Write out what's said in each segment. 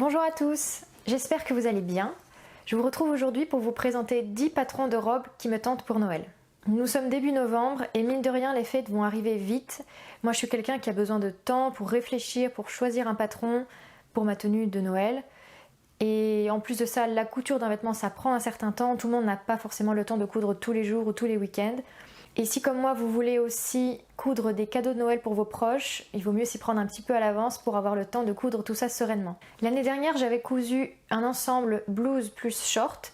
Bonjour à tous, j'espère que vous allez bien. Je vous retrouve aujourd'hui pour vous présenter 10 patrons de robes qui me tentent pour Noël. Nous sommes début novembre et mine de rien les fêtes vont arriver vite. Moi je suis quelqu'un qui a besoin de temps pour réfléchir, pour choisir un patron pour ma tenue de Noël. Et en plus de ça, la couture d'un vêtement ça prend un certain temps, tout le monde n'a pas forcément le temps de coudre tous les jours ou tous les week-ends. Et si comme moi vous voulez aussi coudre des cadeaux de Noël pour vos proches, il vaut mieux s'y prendre un petit peu à l'avance pour avoir le temps de coudre tout ça sereinement. L'année dernière j'avais cousu un ensemble blouse plus short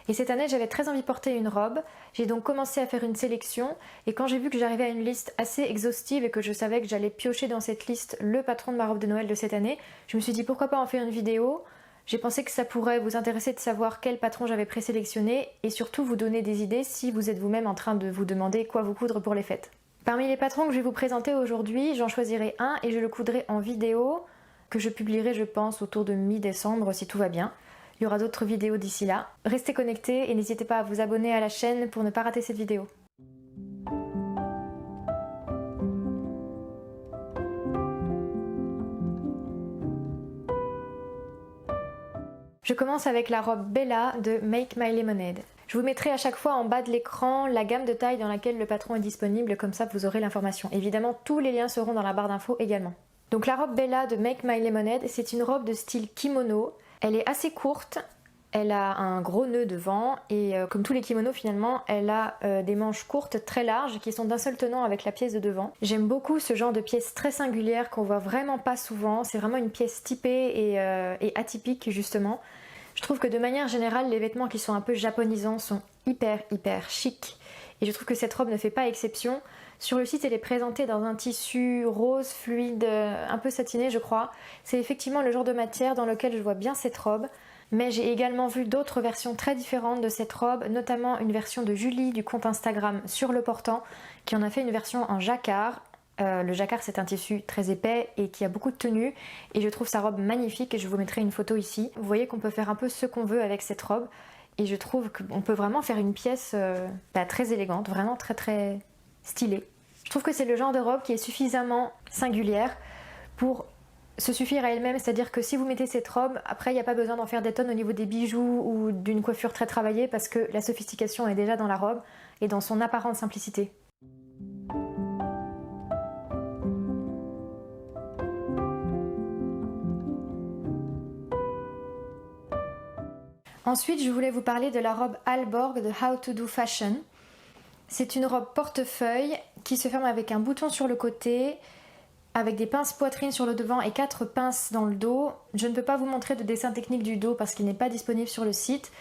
et cette année j'avais très envie de porter une robe. J'ai donc commencé à faire une sélection et quand j'ai vu que j'arrivais à une liste assez exhaustive et que je savais que j'allais piocher dans cette liste le patron de ma robe de Noël de cette année, je me suis dit pourquoi pas en faire une vidéo. J'ai pensé que ça pourrait vous intéresser de savoir quel patron j'avais présélectionné et surtout vous donner des idées si vous êtes vous-même en train de vous demander quoi vous coudre pour les fêtes. Parmi les patrons que je vais vous présenter aujourd'hui, j'en choisirai un et je le coudrai en vidéo que je publierai je pense autour de mi-décembre si tout va bien. Il y aura d'autres vidéos d'ici là. Restez connectés et n'hésitez pas à vous abonner à la chaîne pour ne pas rater cette vidéo. Je commence avec la robe Bella de Make My Lemonade. Je vous mettrai à chaque fois en bas de l'écran la gamme de taille dans laquelle le patron est disponible, comme ça vous aurez l'information. Évidemment, tous les liens seront dans la barre d'infos également. Donc la robe Bella de Make My Lemonade, c'est une robe de style kimono. Elle est assez courte, elle a un gros nœud devant et comme tous les kimonos finalement, elle a des manches courtes très larges qui sont d'un seul tenant avec la pièce de devant. J'aime beaucoup ce genre de pièce très singulière qu'on voit vraiment pas souvent. C'est vraiment une pièce typée et atypique justement. Je trouve que de manière générale, les vêtements qui sont un peu japonisants sont hyper chic. Et je trouve que cette robe ne fait pas exception. Sur le site, elle est présentée dans un tissu rose, fluide, un peu satiné je crois. C'est effectivement le genre de matière dans lequel je vois bien cette robe. Mais j'ai également vu d'autres versions très différentes de cette robe, notamment une version de Julie du compte Instagram Sur le Portant, qui en a fait une version en jacquard. Le jacquard c'est un tissu très épais et qui a beaucoup de tenue et je trouve sa robe magnifique et je vous mettrai une photo ici. Vous voyez qu'on peut faire un peu ce qu'on veut avec cette robe et je trouve qu'on peut vraiment faire une pièce très élégante, vraiment très stylée. Je trouve que c'est le genre de robe qui est suffisamment singulière pour se suffire à elle-même, c'est-à-dire que si vous mettez cette robe, après il n'y a pas besoin d'en faire des tonnes au niveau des bijoux ou d'une coiffure très travaillée parce que la sophistication est déjà dans la robe et dans son apparente simplicité. Ensuite, je voulais vous parler de la robe Alborg de How to Do Fashion. C'est une robe portefeuille qui se ferme avec un bouton sur le côté, avec des pinces poitrine sur le devant et 4 pinces dans le dos. Je ne peux pas vous montrer de dessin technique du dos parce qu'il n'est pas disponible sur le site,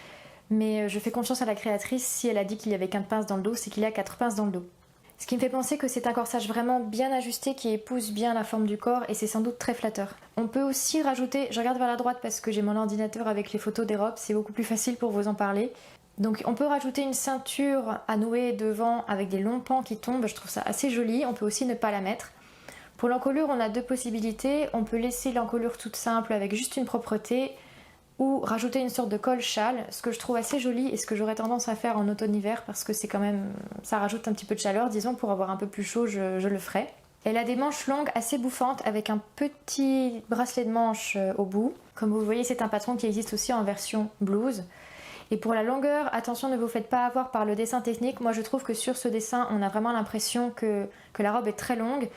mais je fais confiance à la créatrice. Si elle a dit qu'il y avait 4 pinces dans le dos, c'est qu'il y a 4 pinces dans le dos. Ce qui me fait penser que c'est un corsage vraiment bien ajusté qui épouse bien la forme du corps et c'est sans doute très flatteur. On peut aussi rajouter, je regarde vers la droite parce que j'ai mon ordinateur avec les photos des robes, c'est beaucoup plus facile pour vous en parler. Donc on peut rajouter une ceinture à nouer devant avec des longs pans qui tombent, je trouve ça assez joli, on peut aussi ne pas la mettre. Pour l'encolure on a deux possibilités, on peut laisser l'encolure toute simple avec juste une propreté ou rajouter une sorte de col châle, ce que je trouve assez joli et ce que j'aurais tendance à faire en automne-hiver parce que c'est quand même, ça rajoute un petit peu de chaleur, disons, pour avoir un peu plus chaud, je le ferai. Elle a des manches longues assez bouffantes avec un petit bracelet de manche au bout. Comme vous le voyez, c'est un patron qui existe aussi en version blouse. Et pour la longueur, attention, ne vous faites pas avoir par le dessin technique. Moi je trouve que sur ce dessin, on a vraiment l'impression que la robe est très longue.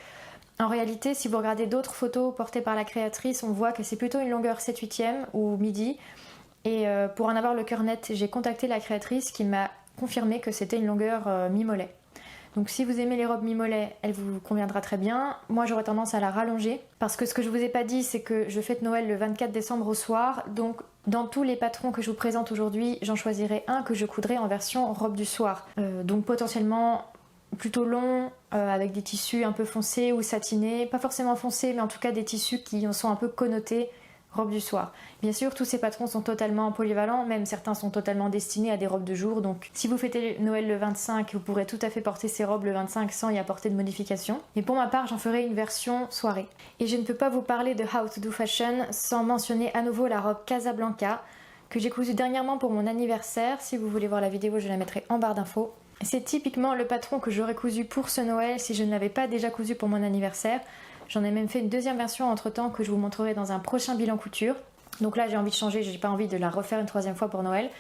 En réalité, si vous regardez d'autres photos portées par la créatrice, on voit que c'est plutôt une longueur 7/8 ou midi. Et pour en avoir le cœur net, j'ai contacté la créatrice qui m'a confirmé que c'était une longueur mi-mollet. Donc si vous aimez les robes mi-mollet, elle vous conviendra très bien. Moi j'aurais tendance à la rallonger parce que ce que je vous ai pas dit, c'est que je fête Noël le 24 décembre au soir. Donc dans tous les patrons que je vous présente aujourd'hui, j'en choisirai un que je coudrai en version robe du soir. Donc potentiellement plutôt long, avec des tissus un peu foncés ou satinés, pas forcément foncés mais en tout cas des tissus qui en sont un peu connotés robe du soir. Bien sûr tous ces patrons sont totalement polyvalents, même certains sont totalement destinés à des robes de jour, donc si vous fêtez Noël le 25, vous pourrez tout à fait porter ces robes le 25 sans y apporter de modification. Mais pour ma part j'en ferai une version soirée. Et je ne peux pas vous parler de How to Do Fashion sans mentionner à nouveau la robe Casablanca que j'ai cousue dernièrement pour mon anniversaire. Si vous voulez voir la vidéo, je la mettrai en barre d'infos. C'est typiquement le patron que j'aurais cousu pour ce Noël si je ne l'avais pas déjà cousu pour mon anniversaire. J'en ai même fait une deuxième version entre temps que je vous montrerai dans un prochain bilan couture. Donc là j'ai envie de changer, j'ai pas envie de la refaire une troisième fois pour Noël.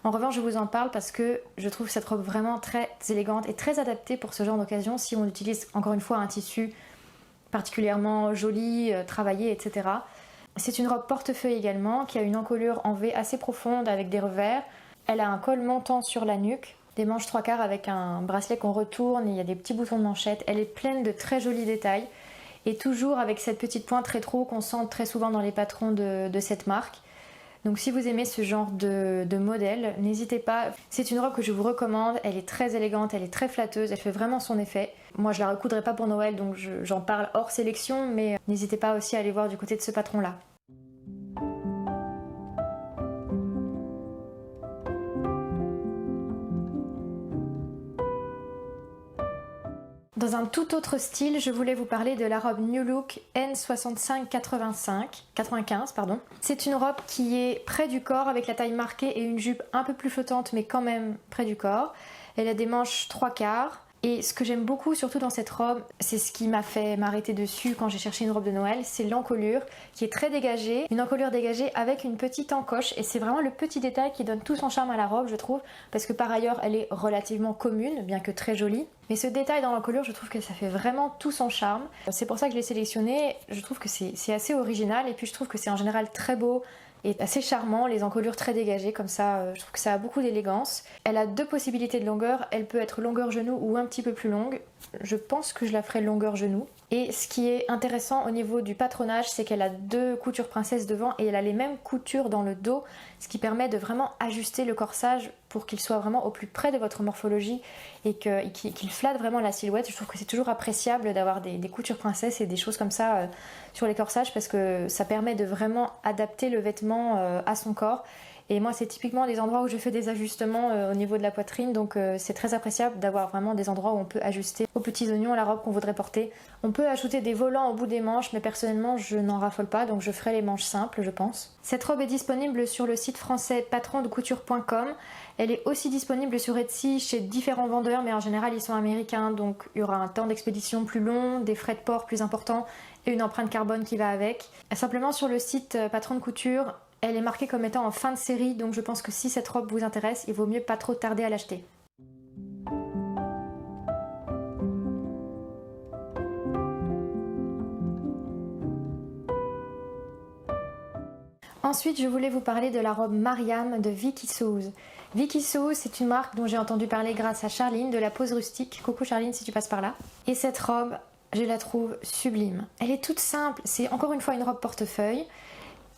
En revanche je vous en parle parce que je trouve cette robe vraiment très élégante et très adaptée pour ce genre d'occasion si on utilise encore une fois un tissu particulièrement joli, travaillé, etc. C'est une robe portefeuille également qui a une encolure en V assez profonde avec des revers. Elle a un col montant sur la nuque, des manches 3/4 avec un bracelet qu'on retourne, et il y a des petits boutons de manchette. Elle est pleine de très jolis détails et toujours avec cette petite pointe rétro qu'on sent très souvent dans les patrons de cette marque. Donc si vous aimez ce genre de modèle, n'hésitez pas. C'est une robe que je vous recommande, elle est très élégante, elle est très flatteuse, elle fait vraiment son effet. Moi je la recoudrai pas pour Noël donc j'en parle hors sélection, mais n'hésitez pas aussi à aller voir du côté de ce patron là. Dans un tout autre style, je voulais vous parler de la robe New Look N65-95. C'est une robe qui est près du corps avec la taille marquée et une jupe un peu plus flottante mais quand même près du corps. Elle a des manches 3/4. Et ce que j'aime beaucoup surtout dans cette robe, c'est ce qui m'a fait m'arrêter dessus quand j'ai cherché une robe de Noël, c'est l'encolure qui est très dégagée, une encolure dégagée avec une petite encoche et c'est vraiment le petit détail qui donne tout son charme à la robe je trouve, parce que par ailleurs elle est relativement commune, bien que très jolie. Mais ce détail dans l'encolure, je trouve que ça fait vraiment tout son charme. C'est pour ça que je l'ai sélectionné, je trouve que c'est assez original et puis je trouve que c'est en général très beau et assez charmant, les encolures très dégagées comme ça, je trouve que ça a beaucoup d'élégance. Elle a deux possibilités de longueur, elle peut être longueur genou ou un petit peu plus longue. Je pense que je la ferai longueur genou. Et ce qui est intéressant au niveau du patronage, c'est qu'elle a deux coutures princesse devant et elle a les mêmes coutures dans le dos, ce qui permet de vraiment ajuster le corsage pour qu'il soit vraiment au plus près de votre morphologie et qu'il flatte vraiment la silhouette. Je trouve que c'est toujours appréciable d'avoir des coutures princesse et des choses comme ça sur les corsages parce que ça permet de vraiment adapter le vêtement à son corps. Et moi c'est typiquement des endroits où je fais des ajustements au niveau de la poitrine, donc c'est très appréciable d'avoir vraiment des endroits où on peut ajuster aux petits oignons la robe qu'on voudrait porter. On peut ajouter des volants au bout des manches, mais personnellement je n'en raffole pas, donc je ferai les manches simples je pense. Cette robe est disponible sur le site français patrondecouture.com. Elle est aussi disponible sur Etsy chez différents vendeurs, mais en général ils sont américains, donc il y aura un temps d'expédition plus long, des frais de port plus importants et une empreinte carbone qui va avec. Simplement sur le site Patron de Couture, elle est marquée comme étant en fin de série, donc je pense que si cette robe vous intéresse, il vaut mieux pas trop tarder à l'acheter. Ensuite, je voulais vous parler de la robe Mariam de Vicky Souse. Vicky Souse, c'est une marque dont j'ai entendu parler grâce à Charline de la Pose Rustique. Coucou Charline si tu passes par là. Et cette robe, je la trouve sublime. Elle est toute simple, c'est encore une fois une robe portefeuille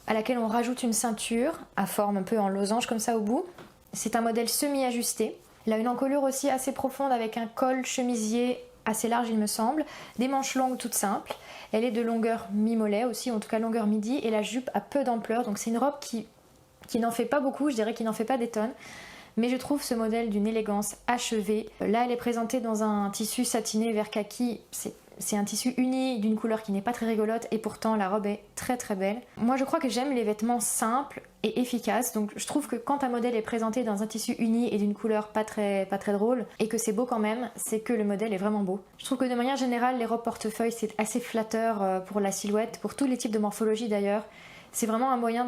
à laquelle on rajoute une ceinture à forme un peu en losange comme ça au bout. C'est un modèle semi-ajusté. Elle a une encolure aussi assez profonde avec un col chemisier assez large il me semble, des manches longues toutes simples. Elle est de longueur mi-mollet aussi, en tout cas longueur midi, et la jupe a peu d'ampleur, donc c'est une robe qui n'en fait pas beaucoup, je dirais qu'il n'en fait pas des tonnes. Mais je trouve ce modèle d'une élégance achevée. Là elle est présentée dans un tissu satiné vert kaki, c'est un tissu uni d'une couleur qui n'est pas très rigolote et pourtant la robe est très très belle. Moi je crois que j'aime les vêtements simples et efficaces, donc je trouve que quand un modèle est présenté dans un tissu uni et d'une couleur pas très drôle et que c'est beau quand même, c'est que le modèle est vraiment beau. Je trouve que de manière générale les robes portefeuille c'est assez flatteur pour la silhouette, pour tous les types de morphologie d'ailleurs. C'est vraiment un moyen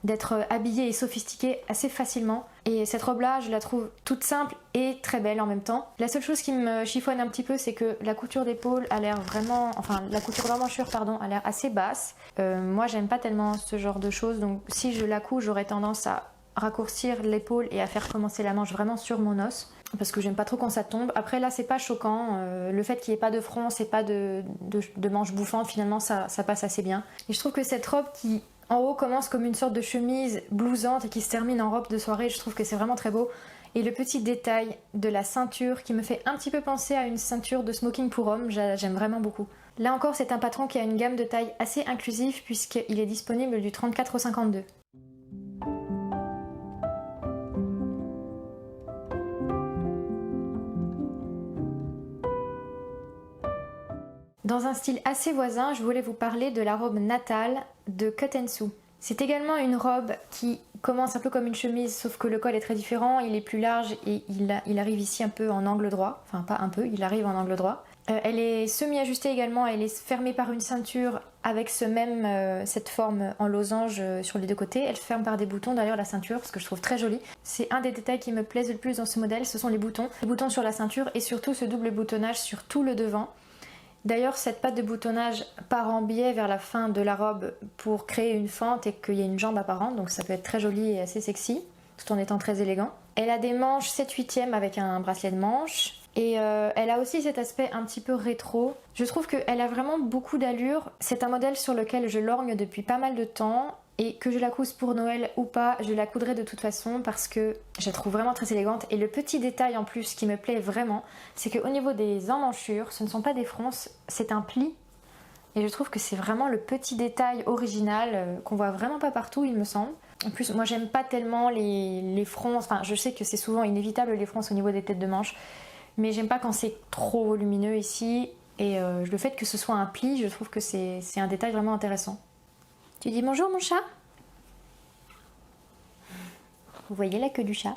d'être habillé et sophistiqué assez facilement. Et cette robe-là, je la trouve toute simple et très belle en même temps. La seule chose qui me chiffonne un petit peu, c'est que la couture d'épaule a l'air vraiment... Enfin, la couture d'emmanchure, pardon, a l'air assez basse. Moi, j'aime pas tellement ce genre de choses. Donc, si je la couds, j'aurais tendance à raccourcir l'épaule et à faire commencer la manche vraiment sur mon os. Parce que j'aime pas trop quand ça tombe. Après là c'est pas choquant, le fait qu'il n'y ait pas de front, c'est pas de manches bouffantes, finalement ça passe assez bien. Et je trouve que cette robe qui en haut commence comme une sorte de chemise blousante et qui se termine en robe de soirée, je trouve que c'est vraiment très beau. Et le petit détail de la ceinture qui me fait un petit peu penser à une ceinture de smoking pour homme, j'aime vraiment beaucoup. Là encore c'est un patron qui a une gamme de taille assez inclusive puisqu'il est disponible du 34 au 52. Dans un style assez voisin, je voulais vous parler de la robe Natale de Cut & Sew. C'est également une robe qui commence un peu comme une chemise sauf que le col est très différent, il est plus large et il arrive ici un peu en angle droit, enfin pas un peu, il arrive en angle droit. Elle est semi-ajustée également, elle est fermée par une ceinture avec cette forme en losange sur les deux côtés. Elle se ferme par des boutons derrière la ceinture, ce que je trouve très joli. C'est un des détails qui me plaisent le plus dans ce modèle, ce sont les boutons. Les boutons sur la ceinture et surtout ce double boutonnage sur tout le devant. D'ailleurs, cette patte de boutonnage part en biais vers la fin de la robe pour créer une fente et qu'il y ait une jambe apparente, donc ça peut être très joli et assez sexy, tout en étant très élégant. Elle a des manches 7/8 avec un bracelet de manche. Et elle a aussi cet aspect un petit peu rétro. Je trouve qu'elle a vraiment beaucoup d'allure. C'est un modèle sur lequel je lorgne depuis pas mal de temps. Et que je la couse pour Noël ou pas, je la coudrai de toute façon parce que je la trouve vraiment très élégante. Et le petit détail en plus qui me plaît vraiment, c'est qu'au niveau des emmanchures, ce ne sont pas des fronces, c'est un pli. Et je trouve que c'est vraiment le petit détail original qu'on voit vraiment pas partout, il me semble. En plus, moi j'aime pas tellement les fronces. Enfin, je sais que c'est souvent inévitable les fronces au niveau des têtes de manche. Mais j'aime pas quand c'est trop volumineux ici. Et le fait que ce soit un pli, je trouve que c'est un détail vraiment intéressant. Tu dis bonjour mon chat? Vous voyez la queue du chat?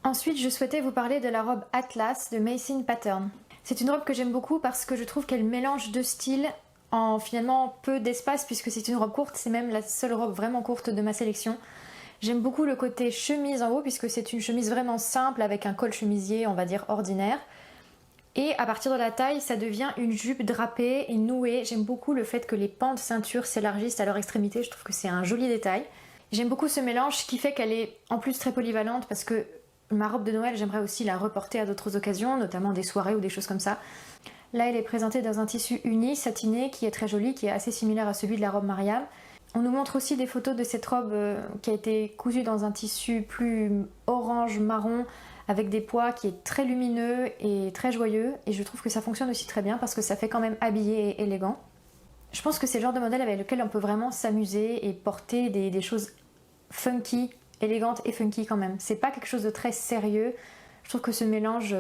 Ensuite, je souhaitais vous parler de la robe Atlas de Macy's Pattern. C'est une robe que j'aime beaucoup parce que je trouve qu'elle mélange deux styles en finalement peu d'espace puisque c'est une robe courte, c'est même la seule robe vraiment courte de ma sélection. J'aime beaucoup le côté chemise en haut puisque c'est une chemise vraiment simple avec un col chemisier on va dire ordinaire. Et à partir de la taille, ça devient une jupe drapée et nouée. J'aime beaucoup le fait que les pans de ceinture s'élargissent à leur extrémité, je trouve que c'est un joli détail. J'aime beaucoup ce mélange qui fait qu'elle est en plus très polyvalente parce que ma robe de Noël, j'aimerais aussi la reporter à d'autres occasions, notamment des soirées ou des choses comme ça. Là, elle est présentée dans un tissu uni, satiné, qui est très joli, qui est assez similaire à celui de la robe Mariam. On nous montre aussi des photos de cette robe qui a été cousue dans un tissu plus orange-marron, avec des pois qui est très lumineux et très joyeux. Et je trouve que ça fonctionne aussi très bien parce que ça fait quand même habillé et élégant. Je pense que c'est le genre de modèle avec lequel on peut vraiment s'amuser et porter des choses funky, élégante et funky quand même. C'est pas quelque chose de très sérieux. Je trouve que ce mélange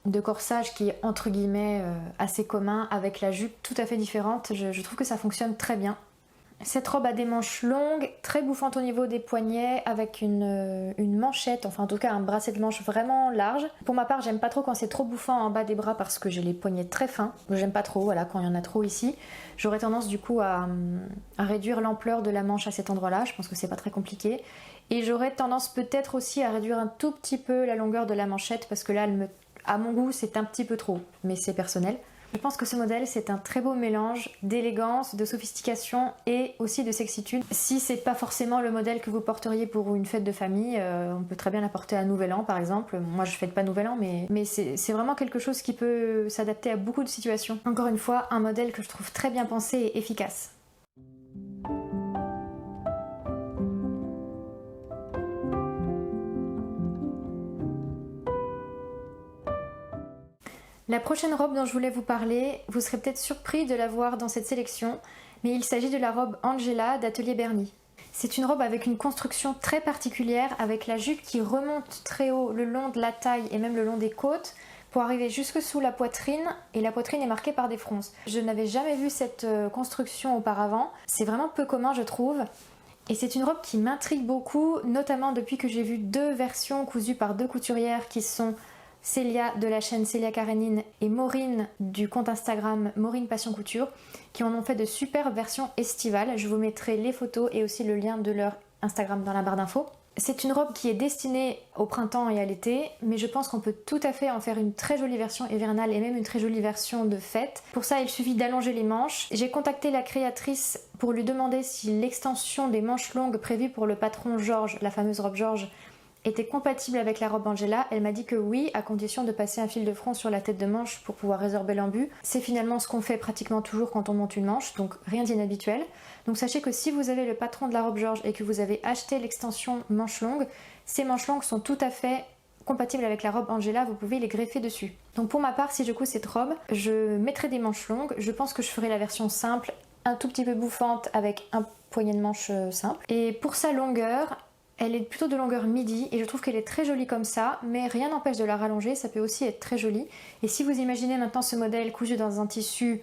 de corsage qui est entre guillemets assez commun avec la jupe tout à fait différente, je trouve que ça fonctionne très bien. Cette robe a des manches longues, très bouffantes au niveau des poignets, avec une manchette, enfin en tout cas un bracelet de manche vraiment large. Pour ma part, j'aime pas trop quand c'est trop bouffant en bas des bras parce que j'ai les poignets très fins. J'aime pas trop, voilà, quand il y en a trop ici. J'aurais tendance du coup à réduire l'ampleur de la manche à cet endroit-là, je pense que c'est pas très compliqué. Et j'aurais tendance peut-être aussi à réduire un tout petit peu la longueur de la manchette parce que là, à mon goût, c'est un petit peu trop, mais c'est personnel. Je pense que ce modèle c'est un très beau mélange d'élégance, de sophistication et aussi de sexitude. Si c'est pas forcément le modèle que vous porteriez pour une fête de famille, on peut très bien la porter à Nouvel An par exemple. Moi je fête pas Nouvel An mais c'est vraiment quelque chose qui peut s'adapter à beaucoup de situations. Encore une fois, un modèle que je trouve très bien pensé et efficace. La prochaine robe dont je voulais vous parler, vous serez peut-être surpris de la voir dans cette sélection, mais il s'agit de la robe Angela d'Atelier Berny. C'est une robe avec une construction très particulière, avec la jupe qui remonte très haut le long de la taille et même le long des côtes, pour arriver jusque sous la poitrine, et la poitrine est marquée par des fronces. Je n'avais jamais vu cette construction auparavant, c'est vraiment peu commun je trouve, et c'est une robe qui m'intrigue beaucoup, notamment depuis que j'ai vu deux versions cousues par deux couturières qui sont Célia de la chaîne Célia Karénine et Maureen du compte Instagram Maureen Passion Couture qui en ont fait de super versions estivales. Je vous mettrai les photos et aussi le lien de leur Instagram dans la barre d'infos. C'est une robe qui est destinée au printemps et à l'été, mais je pense qu'on peut tout à fait en faire une très jolie version hivernale et même une très jolie version de fête. Pour ça, il suffit d'allonger les manches. J'ai contacté la créatrice pour lui demander si l'extension des manches longues prévue pour le patron Georges, la fameuse robe Georges, était compatible avec la robe Angela. Elle m'a dit que oui, à condition de passer un fil de front sur la tête de manche pour pouvoir résorber l'embu. C'est finalement ce qu'on fait pratiquement toujours quand on monte une manche, donc rien d'inhabituel. Donc sachez que si vous avez le patron de la robe Georges et que vous avez acheté l'extension manche longue, ces manches longues sont tout à fait compatibles avec la robe Angela, vous pouvez les greffer dessus. Donc pour ma part, si je couds cette robe, je mettrai des manches longues. Je pense que je ferai la version simple, un tout petit peu bouffante avec un poignet de manche simple. Et pour sa longueur, Elle est plutôt de longueur midi et je trouve qu'elle est très jolie comme ça, mais rien n'empêche de la rallonger, ça peut aussi être très joli. Et si vous imaginez maintenant ce modèle cousu dans un tissu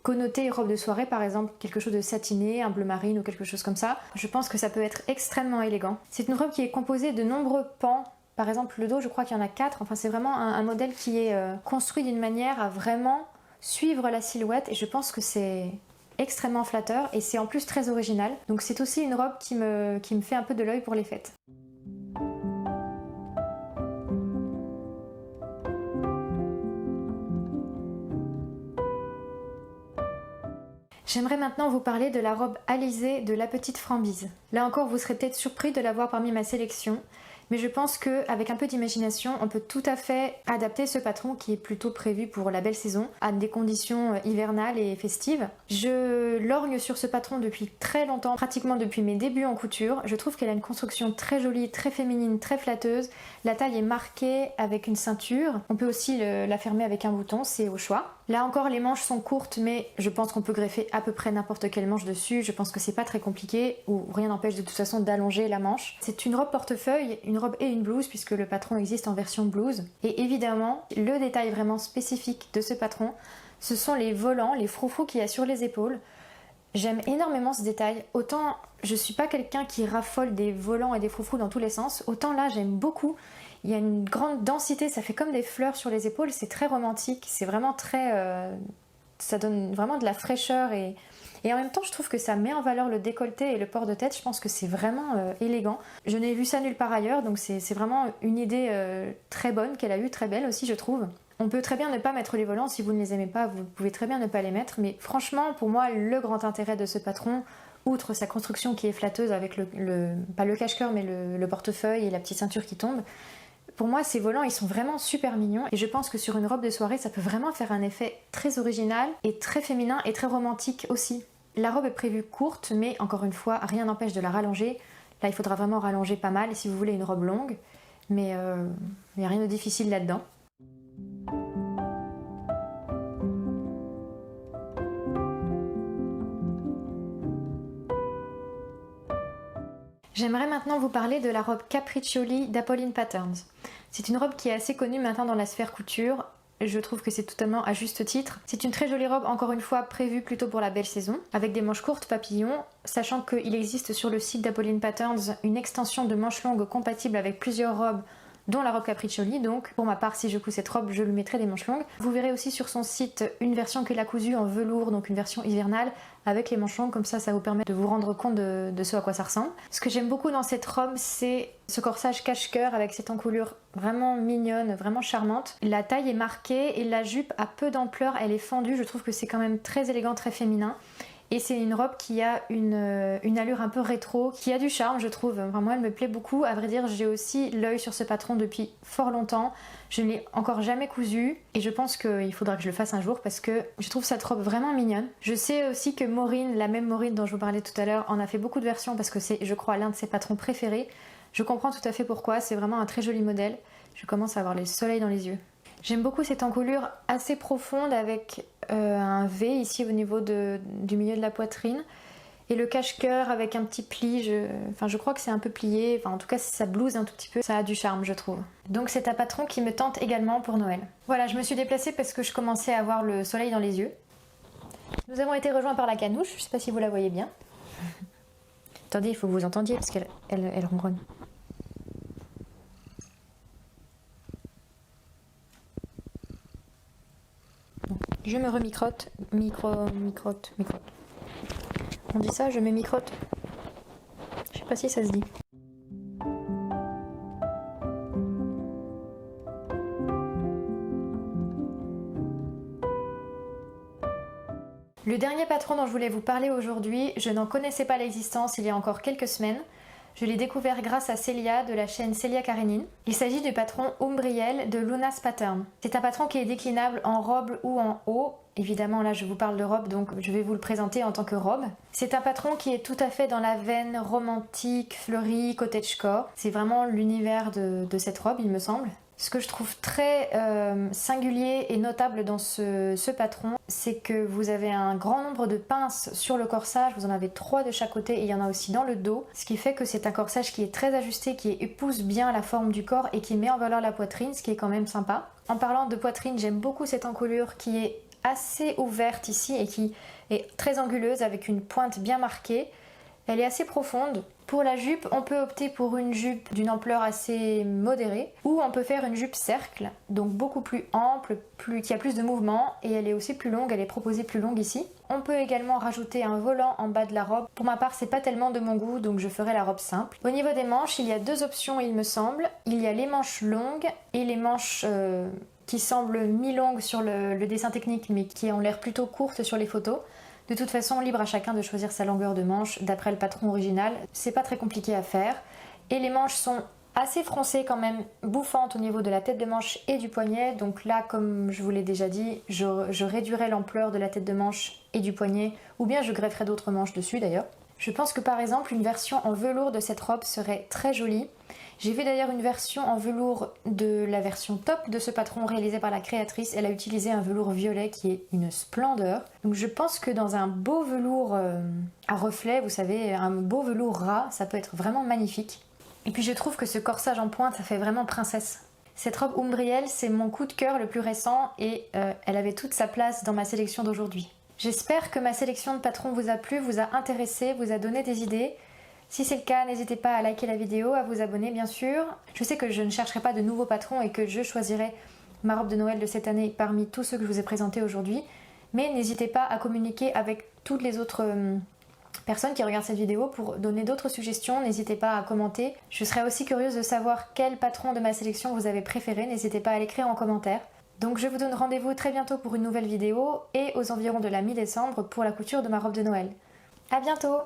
connoté robe de soirée par exemple, quelque chose de satiné, un bleu marine ou quelque chose comme ça, je pense que ça peut être extrêmement élégant. C'est une robe qui est composée de nombreux pans. Par exemple le dos, je crois qu'il y en a 4, enfin c'est vraiment un modèle qui est construit d'une manière à vraiment suivre la silhouette et je pense que c'est extrêmement flatteur et c'est en plus très original. Donc c'est aussi une robe qui me fait un peu de l'œil pour les fêtes. J'aimerais maintenant vous parler de la robe Alizée de La Petite Frambise. Là encore, vous serez peut-être surpris de la voir parmi ma sélection, mais je pense qu'avec un peu d'imagination, on peut tout à fait adapter ce patron qui est plutôt prévu pour la belle saison à des conditions hivernales et festives. Je lorgne sur ce patron depuis très longtemps, pratiquement depuis mes débuts en couture. Je trouve qu'elle a une construction très jolie, très féminine, très flatteuse. La taille est marquée avec une ceinture. On peut aussi la fermer avec un bouton, c'est au choix. Là encore, les manches sont courtes, mais je pense qu'on peut greffer à peu près n'importe quelle manche dessus. Je pense que c'est pas très compliqué, ou rien n'empêche de toute façon d'allonger la manche. C'est une robe portefeuille, une robe et une blouse, puisque le patron existe en version blouse. Et évidemment, le détail vraiment spécifique de ce patron, ce sont les volants, les froufrous qu'il y a sur les épaules. J'aime énormément ce détail. Autant je suis pas quelqu'un qui raffole des volants et des froufrous dans tous les sens, autant là j'aime beaucoup. Il y a une grande densité, ça fait comme des fleurs sur les épaules, c'est très romantique, c'est vraiment très... ça donne vraiment de la fraîcheur et en même temps je trouve que ça met en valeur le décolleté et le port de tête, je pense que c'est vraiment élégant. Je n'ai vu ça nulle part ailleurs, donc c'est vraiment une idée très bonne qu'elle a eue, très belle aussi je trouve. On peut très bien ne pas mettre les volants, si vous ne les aimez pas, vous pouvez très bien ne pas les mettre, mais franchement pour moi le grand intérêt de ce patron, outre sa construction qui est flatteuse avec pas le cache-cœur mais le portefeuille et la petite ceinture qui tombe, pour moi, ces volants, ils sont vraiment super mignons et je pense que sur une robe de soirée, ça peut vraiment faire un effet très original et très féminin et très romantique aussi. La robe est prévue courte, mais encore une fois, rien n'empêche de la rallonger. Là, il faudra vraiment rallonger pas mal si vous voulez une robe longue, mais il n'y a rien de difficile là-dedans. J'aimerais maintenant vous parler de la robe Capriccioli d'Apolline Patterns. C'est une robe qui est assez connue maintenant dans la sphère couture. Je trouve que c'est totalement à juste titre. C'est une très jolie robe, encore une fois, prévue plutôt pour la belle saison, avec des manches courtes papillons, sachant qu'il existe sur le site d'Apolline Patterns une extension de manches longues compatible avec plusieurs robes, dont la robe Capriccioli, donc pour ma part si je couds cette robe je lui mettrai des manches longues. Vous verrez aussi sur son site une version qu'elle a cousue en velours, donc une version hivernale avec les manches longues, comme ça vous permet de vous rendre compte de ce à quoi ça ressemble. Ce que j'aime beaucoup dans cette robe c'est ce corsage cache-cœur avec cette encolure vraiment mignonne, vraiment charmante. La taille est marquée et la jupe a peu d'ampleur, elle est fendue, je trouve que c'est quand même très élégant, très féminin. Et c'est une robe qui a une allure un peu rétro, qui a du charme je trouve, vraiment elle me plaît beaucoup. À vrai dire j'ai aussi l'œil sur ce patron depuis fort longtemps, je ne l'ai encore jamais cousu et je pense qu'il faudra que je le fasse un jour parce que je trouve cette robe vraiment mignonne. Je sais aussi que Maureen, la même Maureen dont je vous parlais tout à l'heure, en a fait beaucoup de versions parce que c'est je crois l'un de ses patrons préférés. Je comprends tout à fait pourquoi, c'est vraiment un très joli modèle, je commence à avoir les soleils dans les yeux. J'aime beaucoup cette encolure assez profonde avec un V ici au niveau du milieu de la poitrine et le cache-cœur avec un petit pli, je crois que c'est un peu plié, en tout cas ça blouse un tout petit peu, ça a du charme je trouve. Donc c'est un patron qui me tente également pour Noël. Voilà, je me suis déplacée parce que je commençais à avoir le soleil dans les yeux. Nous avons été rejoints par la canouche, je sais pas si vous la voyez bien. Attendez, il faut que vous entendiez parce qu'elle ronronne. Je me remicrote, microte. On dit ça, je me microte. Je sais pas si ça se dit. Le dernier patron dont je voulais vous parler aujourd'hui, je n'en connaissais pas l'existence il y a encore quelques semaines. Je l'ai découvert grâce à Célia de la chaîne Célia Karénine. Il s'agit du patron Umbriel de Luna's Pattern. C'est un patron qui est déclinable en robe ou en haut. Évidemment là je vous parle de robe donc je vais vous le présenter en tant que robe. C'est un patron qui est tout à fait dans la veine romantique, fleurie, cottagecore. C'est vraiment l'univers de cette robe il me semble. Ce que je trouve très singulier et notable dans ce patron, c'est que vous avez un grand nombre de pinces sur le corsage, vous en avez 3 de chaque côté et il y en a aussi dans le dos, ce qui fait que c'est un corsage qui est très ajusté, qui épouse bien la forme du corps et qui met en valeur la poitrine, ce qui est quand même sympa. En parlant de poitrine, j'aime beaucoup cette encolure qui est assez ouverte ici et qui est très anguleuse avec une pointe bien marquée. Elle est assez profonde. Pour la jupe, on peut opter pour une jupe d'une ampleur assez modérée ou on peut faire une jupe cercle, donc beaucoup plus ample, qui a plus de mouvement et elle est aussi plus longue, elle est proposée plus longue ici. On peut également rajouter un volant en bas de la robe. Pour ma part, c'est pas tellement de mon goût, donc je ferai la robe simple. Au niveau des manches, il y a 2 options il me semble. Il y a les manches longues et les manches qui semblent mi-longues sur le dessin technique mais qui ont l'air plutôt courtes sur les photos. De toute façon, libre à chacun de choisir sa longueur de manche d'après le patron original. C'est pas très compliqué à faire. Et les manches sont assez froncées quand même, bouffantes au niveau de la tête de manche et du poignet. Donc là, comme je vous l'ai déjà dit, je réduirai l'ampleur de la tête de manche et du poignet, ou bien je grefferai d'autres manches dessus d'ailleurs. Je pense que par exemple, une version en velours de cette robe serait très jolie. J'ai vu d'ailleurs une version en velours de la version top de ce patron réalisé par la créatrice. Elle a utilisé un velours violet qui est une splendeur. Donc je pense que dans un beau velours à reflets, vous savez, un beau velours ras, ça peut être vraiment magnifique. Et puis je trouve que ce corsage en pointe, ça fait vraiment princesse. Cette robe Umbriel, c'est mon coup de cœur le plus récent et elle avait toute sa place dans ma sélection d'aujourd'hui. J'espère que ma sélection de patrons vous a plu, vous a intéressé, vous a donné des idées. Si c'est le cas, n'hésitez pas à liker la vidéo, à vous abonner bien sûr. Je sais que je ne chercherai pas de nouveaux patrons et que je choisirai ma robe de Noël de cette année parmi tous ceux que je vous ai présentés aujourd'hui. Mais n'hésitez pas à communiquer avec toutes les autres personnes qui regardent cette vidéo pour donner d'autres suggestions. N'hésitez pas à commenter. Je serais aussi curieuse de savoir quel patron de ma sélection vous avez préféré. N'hésitez pas à l'écrire en commentaire. Donc je vous donne rendez-vous très bientôt pour une nouvelle vidéo et aux environs de la mi-décembre pour la couture de ma robe de Noël. À bientôt!